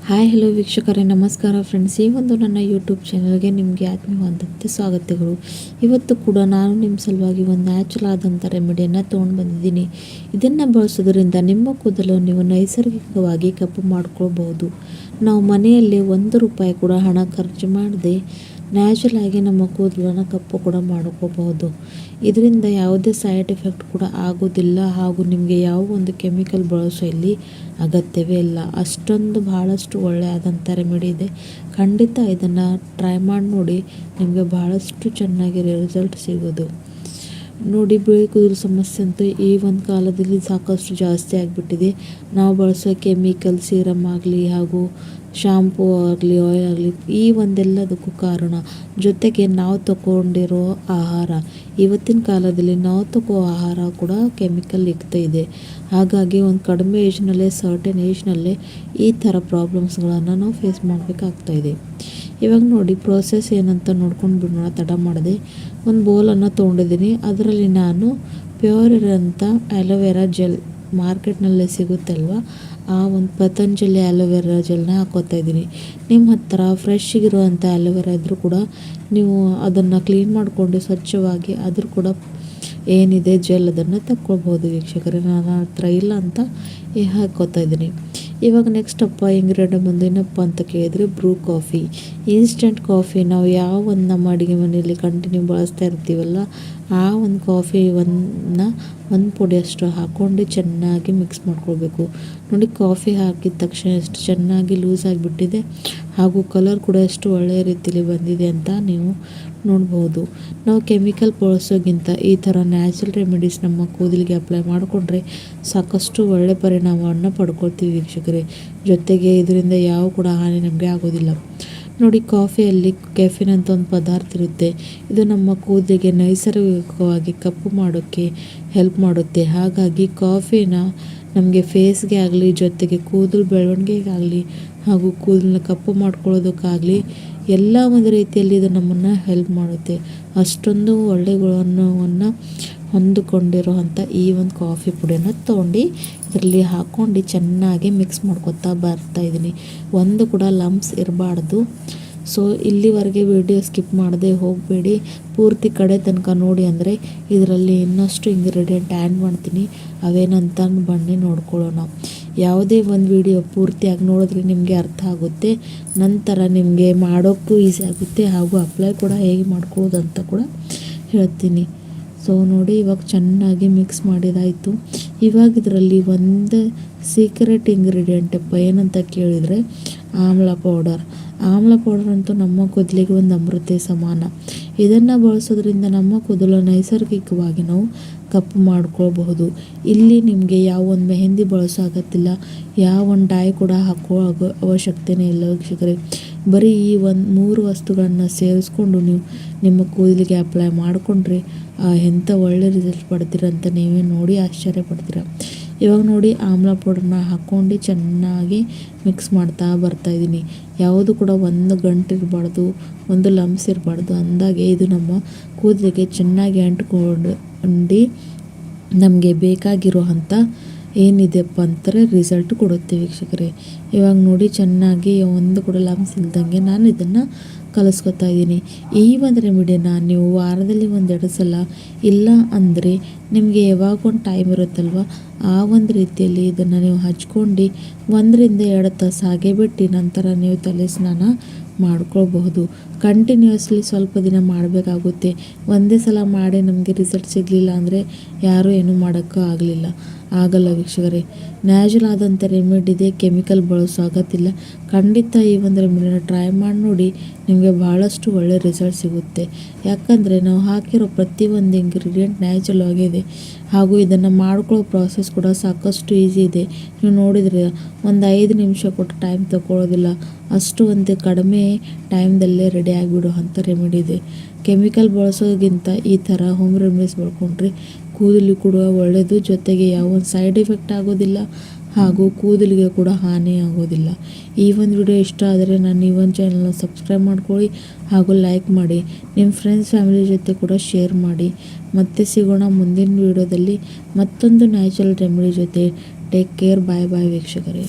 Hi hello ವೀಕ್ಷಕರೇ, ನಮಸ್ಕಾರ friends. ಈ ಒಂದು ನನ್ನ ಯೂಟ್ಯೂಬ್ ಚಾನಲ್ಗೆ ನಿಮಗೆ ಆತ್ಮೀಯವಾದಂಥ ಸ್ವಾಗತಗಳು. ಇವತ್ತು ಕೂಡ ನಾನು ನಿಮ್ಮ ಸಲುವಾಗಿ ಒಂದು ನ್ಯಾಚುರಲ್ ಆದಂಥ ರೆಮಿಡಿಯನ್ನು ತೊಗೊಂಡು ಬಂದಿದ್ದೀನಿ. ಇದನ್ನು ಬಳಸೋದ್ರಿಂದ ನಿಮ್ಮ ಕೂದಲು ನೀವು ನೈಸರ್ಗಿಕವಾಗಿ ಕಪ್ಪು ಮಾಡ್ಕೊಳ್ಬಹುದು. ನಾವು ಮನೆಯಲ್ಲಿ ₹1 ಕೂಡ ಹಣ ಖರ್ಚು ಮಾಡದೆ ನ್ಯಾಚುರಲ್ ಆಗಿ ನಮ್ಮ ಕೂದಲನ್ನು ಕಪ್ಪು ಕೂಡ ಮಾಡ್ಕೋಬಹುದು. ಇದರಿಂದ ಯಾವುದೇ ಸೈಡ್ ಎಫೆಕ್ಟ್ ಕೂಡ ಆಗೋದಿಲ್ಲ, ಹಾಗೂ ನಿಮಗೆ ಯಾವ ಒಂದು ಕೆಮಿಕಲ್ ಬಳಸೋ ಇಲ್ಲಿ ಅಗತ್ಯವೇ ಇಲ್ಲ. ಅಷ್ಟೊಂದು ಬಹಳಷ್ಟು ಒಳ್ಳೆಯದಾದಂಥ ರೆಮಿಡಿ ಇದೆ. ಖಂಡಿತ ಇದನ್ನು ಟ್ರೈ ಮಾಡಿ ನೋಡಿ, ನಿಮಗೆ ಬಹಳಷ್ಟು ಚೆನ್ನಾಗಿ ರಿಸಲ್ಟ್ ಸಿಗೋದು. ನೋಡಿ, ಬಿಳಿ ಕೂದಲು ಸಮಸ್ಯೆ ಅಂತೂ ಈ ಒಂದು ಕಾಲದಲ್ಲಿ ಸಾಕಷ್ಟು ಜಾಸ್ತಿ ಆಗಿಬಿಟ್ಟಿದೆ. ನಾವು ಬಳಸೋ ಕೆಮಿಕಲ್ ಸೀರಮ್ ಆಗಲಿ, ಹಾಗೂ ಶಾಂಪೂ ಆಗಲಿ, ಆಯಿಲ್ ಆಗಲಿ, ಈ ಒಂದೆಲ್ಲದಕ್ಕೂ ಕಾರಣ. ಜೊತೆಗೆ ನಾವು ತಗೊಂಡಿರೋ ಆಹಾರ, ಇವತ್ತಿನ ಕಾಲದಲ್ಲಿ ನಾವು ತಗೋ ಆಹಾರ ಕೂಡ ಕೆಮಿಕಲ್ ಇರ್ತಾ ಇದೆ. ಹಾಗಾಗಿ ಒಂದು ಕಡಿಮೆ ಏಜ್ನಲ್ಲೇ, ಸರ್ಟೆನ್ ಏಜ್ನಲ್ಲೇ ಈ ಥರ ಪ್ರಾಬ್ಲಮ್ಸ್ಗಳನ್ನು ನಾವು ಫೇಸ್ ಮಾಡಬೇಕಾಗ್ತಾಯಿದೆ. ಇವಾಗ ನೋಡಿ, ಪ್ರೋಸೆಸ್ ಏನಂತ ನೋಡ್ಕೊಂಡು ಬಿಡೋಣ ತಡ ಮಾಡದೆ. ಒಂದು ಬೌಲನ್ನು ತೊಗೊಂಡಿದ್ದೀನಿ. ಅದರಲ್ಲಿ ನಾನು ಪ್ಯೂರ್ ಇರೋಂಥ ಆ್ಯಲೋವೆರಾ ಜೆಲ್, ಮಾರ್ಕೆಟ್ನಲ್ಲೇ ಸಿಗುತ್ತಲ್ವ, ಆ ಒಂದು ಪತಂಜಲಿ ಆ್ಯಲೋವೆರಾ ಜೆಲ್ನ ಹಾಕೋತಾ ಇದ್ದೀನಿ. ನಿಮ್ಮ ಹತ್ತಿರ ಫ್ರೆಶ್ ಇರುವಂಥ ಆ್ಯಲೋವೆರಾ ಇದ್ದರೂ ಕೂಡ ನೀವು ಅದನ್ನು ಕ್ಲೀನ್ ಮಾಡಿಕೊಂಡು ಸ್ವಚ್ಛವಾಗಿ ಅದ್ರ ಕೂಡ ಏನಿದೆ ಜೆಲ್ ಅದನ್ನು ತಗೊಳ್ಬೋದು ವೀಕ್ಷಕರೇ. ನನ್ನ ಹತ್ರ ಇಲ್ಲ ಅಂತ ಹಾಕೋತಾ ಇದ್ದೀನಿ. ಇವಾಗ ನೆಕ್ಸ್ಟ್ ಇಂಗ್ರೀಡಿಯೆಂಟ್ ಬಂದು ಏನಪ್ಪ ಅಂತ ಕೇಳಿದರೆ, ಬ್ರೂ ಕಾಫಿ. ಇನ್ಸ್ಟೆಂಟ್ ಕಾಫಿ ನಾವು ಯಾವ ಒಂದು ನಮ್ಮ ಅಡುಗೆ ಮನೆಯಲ್ಲಿ ಕಂಟಿನ್ಯೂ ಬಳಸ್ತಾ ಇರ್ತೀವಲ್ಲ, ಆ ಒಂದು ಕಾಫಿ ಒಂದು ಪುಡಿಯಷ್ಟು ಹಾಕ್ಕೊಂಡು ಚೆನ್ನಾಗಿ ಮಿಕ್ಸ್ ಮಾಡ್ಕೊಳ್ಬೇಕು. ನೋಡಿ, ಕಾಫಿ ಹಾಕಿದ ತಕ್ಷಣ ಎಷ್ಟು ಚೆನ್ನಾಗಿ ಲೂಸ್ ಆಗಿಬಿಟ್ಟಿದೆ, ಹಾಗೂ ಕಲರ್ ಕೂಡ ಎಷ್ಟು ಒಳ್ಳೆಯ ರೀತಿಯಲ್ಲಿ ಬಂದಿದೆ ಅಂತ ನೀವು ನೋಡ್ಬೋದು. ನಾವು ಕೆಮಿಕಲ್ ಬಳಸೋಕ್ಕಿಂತ ಈ ಥರ ನ್ಯಾಚುರಲ್ ರೆಮಿಡೀಸ್ ನಮ್ಮ ಕೂದಲಿಗೆ ಅಪ್ಲೈ ಮಾಡಿಕೊಂಡ್ರೆ ಸಾಕಷ್ಟು ಒಳ್ಳೆ ಪರಿಣಾಮವನ್ನು ಪಡ್ಕೊಳ್ತೀವಿ ವೀಕ್ಷಕರೇ. ಜೊತೆಗೆ ಇದರಿಂದ ಯಾವ ಕೂಡ ಹಾನಿ ನಮಗೆ ಆಗೋದಿಲ್ಲ. ನೋಡಿ, ಕಾಫಿಯಲ್ಲಿ ಕೆಫಿನ್ ಅಂತ ಒಂದು ಪದಾರ್ಥ ಇರುತ್ತೆ. ಇದು ನಮ್ಮ ಕೂದಲಿಗೆ ನೈಸರ್ಗಿಕವಾಗಿ ಕಪ್ಪು ಮಾಡೋಕ್ಕೆ ಹೆಲ್ಪ್ ಮಾಡುತ್ತೆ. ಹಾಗಾಗಿ ಕಾಫಿನ ನಮಗೆ ಫೇಸ್ಗೆ ಆಗಲಿ, ಜೊತೆಗೆ ಕೂದಲು ಬೆಳವಣಿಗೆಗಾಗಲಿ, ಹಾಗೂ ಕೂದಲನ್ನ ಕಪ್ಪು ಮಾಡ್ಕೊಳ್ಳೋದಕ್ಕಾಗಲಿ ಎಲ್ಲ ಒಂದು ರೀತಿಯಲ್ಲಿ ಇದು ನಮ್ಮನ್ನು ಹೆಲ್ಪ್ ಮಾಡುತ್ತೆ. ಅಷ್ಟೊಂದು ಒಳ್ಳೆಯ ಗುಣವನ್ನು ಹೊಂದಿಕೊಂಡಿರೋವಂಥ ಈ ಒಂದು ಕಾಫಿ ಪುಡಿಯನ್ನು ತೊಗೊಂಡು ಇದರಲ್ಲಿ ಹಾಕ್ಕೊಂಡು ಚೆನ್ನಾಗಿ ಮಿಕ್ಸ್ ಮಾಡ್ಕೊತಾ ಬರ್ತಾಯಿದ್ದೀನಿ. ಒಂದು ಕೂಡ ಲಂಪ್ಸ್ ಇರಬಾರ್ದು. ಸೊ ಇಲ್ಲಿವರೆಗೆ ವಿಡಿಯೋ ಸ್ಕಿಪ್ ಮಾಡದೆ ಹೋಗಬೇಡಿ, ಪೂರ್ತಿ ಕಡೆ ತನಕ ನೋಡಿ. ಅಂದರೆ ಇದರಲ್ಲಿ ಇನ್ನಷ್ಟು ಇಂಗ್ರೀಡಿಯೆಂಟ್ ಆ್ಯಡ್ ಮಾಡ್ತೀನಿ, ಅವೇನಂತ ಬನ್ನಿ ನೋಡ್ಕೊಳ್ಳೋಣ. ಯಾವುದೇ ಒಂದು ವಿಡಿಯೋ ಪೂರ್ತಿಯಾಗಿ ನೋಡಿದ್ರೆ ನಿಮಗೆ ಅರ್ಥ ಆಗುತ್ತೆ. ನಂತರ ನಿಮಗೆ ಮಾಡೋಕ್ಕೂ ಈಸಿ ಆಗುತ್ತೆ, ಹಾಗೂ ಅಪ್ಲೈ ಕೂಡ ಹೇಗೆ ಮಾಡ್ಕೊಳ್ಳೋದು ಅಂತ ಕೂಡ ಹೇಳ್ತೀನಿ. ಸೊ ನೋಡಿ, ಇವಾಗ ಚೆನ್ನಾಗಿ ಮಿಕ್ಸ್ ಮಾಡಿದಾಯಿತು. ಇವಾಗ ಇದರಲ್ಲಿ ಒಂದು ಸೀಕ್ರೆಟ್ ಇಂಗ್ರೀಡಿಯೆಂಟ್ ಏನಂತ ಕೇಳಿದರೆ, ಆಮ್ಲ ಪೌಡರ್. ಆಮ್ಲ ಪೌಡರ್ ಅಂತೂ ನಮ್ಮ ಕೂದಲಿಗೆ ಒಂದು ಅಮೃತ ಸಮಾನ. ಇದನ್ನು ಬಳಸೋದ್ರಿಂದ ನಮ್ಮ ಕೂದಲು ನೈಸರ್ಗಿಕವಾಗಿ ನಾವು ಕಪ್ಪು ಮಾಡ್ಕೊಳ್ಬಹುದು. ಇಲ್ಲಿ ನಿಮಗೆ ಯಾವ ಒಂದು ಮೆಹಂದಿ ಬಳಸೋ ಅಗತ್ತಿಲ್ಲ, ಯಾವ ಒಂದು ಡೈ ಕೂಡ ಹಾಕೋ ಅವಶ್ಯಕತೆಯೇ ಇಲ್ಲ ವೀಕ್ಷಕರೇ. ಬರೀ ಈ ಒಂದು 3 ವಸ್ತುಗಳನ್ನು ಸೇರಿಸ್ಕೊಂಡು ನೀವು ನಿಮ್ಮ ಕೂದಲಿಗೆ ಅಪ್ಲೈ ಮಾಡಿಕೊಂಡ್ರೆ ಎಂಥ ಒಳ್ಳೆ ರಿಸಲ್ಟ್ ಪಡ್ತೀರ ಅಂತ ನೀವೇ ನೋಡಿ ಆಶ್ಚರ್ಯ ಪಡ್ತೀರ. ಇವಾಗ ನೋಡಿ, ಆಮ್ಲ ಪೌಡರ್ನ ಹಾಕ್ಕೊಂಡು ಚೆನ್ನಾಗಿ ಮಿಕ್ಸ್ ಮಾಡ್ತಾ ಬರ್ತಾಯಿದ್ದೀನಿ. ಯಾವುದು ಕೂಡ ಒಂದು ಗಂಟು ಇರಬಾರ್ದು, ಒಂದು ಲಂಪ್ಸ್ ಇರಬಾರ್ದು. ಅಂದಾಗೆ ಇದು ನಮ್ಮ ಕೂದಲಿಗೆ ಚೆನ್ನಾಗಿ ಅಂಟ್ಕೊಂಡು ನಮಗೆ ಬೇಕಾಗಿರೋ ಅಂಥ ಏನಿದೆಪ್ಪ ಅಂತಾರೆ ರಿಸಲ್ಟ್ ಕೊಡುತ್ತೆ ವೀಕ್ಷಕರೇ. ಇವಾಗ ನೋಡಿ, ಚೆನ್ನಾಗಿ ಒಂದು ಕೂಡ ಲಂಪ್ಸ್ ಇಲ್ದಂಗೆ ನಾನು ಇದನ್ನು ಕಲಿಸ್ಕೊತಾ ಇದ್ದೀನಿ. ಈ ಒಂದು ರೆಮಿಡಿನ ನೀವು ವಾರದಲ್ಲಿ 1-2 ಸಲ, ಇಲ್ಲ ಅಂದರೆ ನಿಮಗೆ ಯಾವಾಗ ಒಂದು ಟೈಮ್ ಇರುತ್ತಲ್ವ, ಆ ಒಂದು ರೀತಿಯಲ್ಲಿ ಇದನ್ನು ನೀವು ಹಚ್ಕೊಂಡು 1-2 ತಾಸು ಹಾಗೆ ಬಿಟ್ಟು ನಂತರ ನೀವು ತಲೆ ಸ್ನಾನ ಮಾಡ್ಕೊಳ್ಬಹುದು. ಕಂಟಿನ್ಯೂಸ್ಲಿ ಸ್ವಲ್ಪ ದಿನ ಮಾಡಬೇಕಾಗುತ್ತೆ. ಒಂದೇ ಸಲ ಮಾಡಿ ನಮಗೆ ರಿಸಲ್ಟ್ ಸಿಗಲಿಲ್ಲ ಅಂದರೆ ಯಾರೂ ಏನೂ ಮಾಡೋಕ್ಕೂ ಆಗಲ್ಲ ವೀಕ್ಷಕರೇ. ನ್ಯಾಚುರಲ್ ಆದಂಥ ರೆಮಿಡಿ ಇದೆ, ಕೆಮಿಕಲ್ ಬಳಸೋ ಅಗತ್ತಿಲ್ಲ. ಖಂಡಿತ ಈ ಒಂದು ರೆಮಿಡಿನ ಟ್ರೈ ಮಾಡಿ ನೋಡಿ, ನಿಮಗೆ ಭಾಳಷ್ಟು ಒಳ್ಳೆ ರಿಸಲ್ಟ್ ಸಿಗುತ್ತೆ. ಯಾಕಂದರೆ ನಾವು ಹಾಕಿರೋ ಪ್ರತಿಯೊಂದು ಇಂಗ್ರೀಡಿಯೆಂಟ್ ನ್ಯಾಚುರಲ್ ಆಗಿದೆ, ಹಾಗೂ ಇದನ್ನು ಮಾಡ್ಕೊಳ್ಳೋ ಪ್ರಾಸೆಸ್ ಕೂಡ ಸಾಕಷ್ಟು ಈಸಿ ಇದೆ. ನೀವು ನೋಡಿದರೆ ಒಂದು 5 ನಿಮಿಷ ಕೊಟ್ಟು ಟೈಮ್ ತಗೊಳ್ಳೋದಿಲ್ಲ, ಅಷ್ಟು ಒಂದು ಕಡಿಮೆ ಟೈಮ್ದಲ್ಲೇ ರೆಡಿ ಆಗಿಬಿಡೋ ಅಂಥ ರೆಮಿಡಿ ಇದೆ. ಕೆಮಿಕಲ್ ಬಳಸೋದಕ್ಕಿಂತ ಈ ಥರ ಹೋಮ್ ರೆಮಿಡೀಸ್ ಬಳಕೊಂಡ್ರೆ ಕೂದಲು ಕೂಡ ಒಳ್ಳೆಯದು, ಜೊತೆಗೆ ಯಾವ ಒಂದು ಸೈಡ್ ಎಫೆಕ್ಟ್ ಆಗೋದಿಲ್ಲ, ಹಾಗೂ ಕೂದಲಿಗೆ ಕೂಡ ಹಾನಿ ಆಗೋದಿಲ್ಲ. ಈ ಒಂದು ವಿಡಿಯೋ ಇಷ್ಟ ಆದರೆ ನನ್ನ ಈ ಒಂದು ಚಾನಲ್ನ ಸಬ್ಸ್ಕ್ರೈಬ್ ಮಾಡ್ಕೊಳ್ಳಿ, ಹಾಗೂ ಲೈಕ್ ಮಾಡಿ. ನಿಮ್ಮ ಫ್ರೆಂಡ್ಸ್ ಫ್ಯಾಮಿಲಿ ಜೊತೆ ಕೂಡ ಶೇರ್ ಮಾಡಿ. ಮತ್ತೆ ಸಿಗೋಣ ಮುಂದಿನ ವಿಡಿಯೋದಲ್ಲಿ ಮತ್ತೊಂದು ನ್ಯಾಚುರಲ್ ರೆಮಿಡಿ ಜೊತೆ. Take care. ಬಾಯ್ ಬಾಯ್ ವೀಕ್ಷಕರೇ.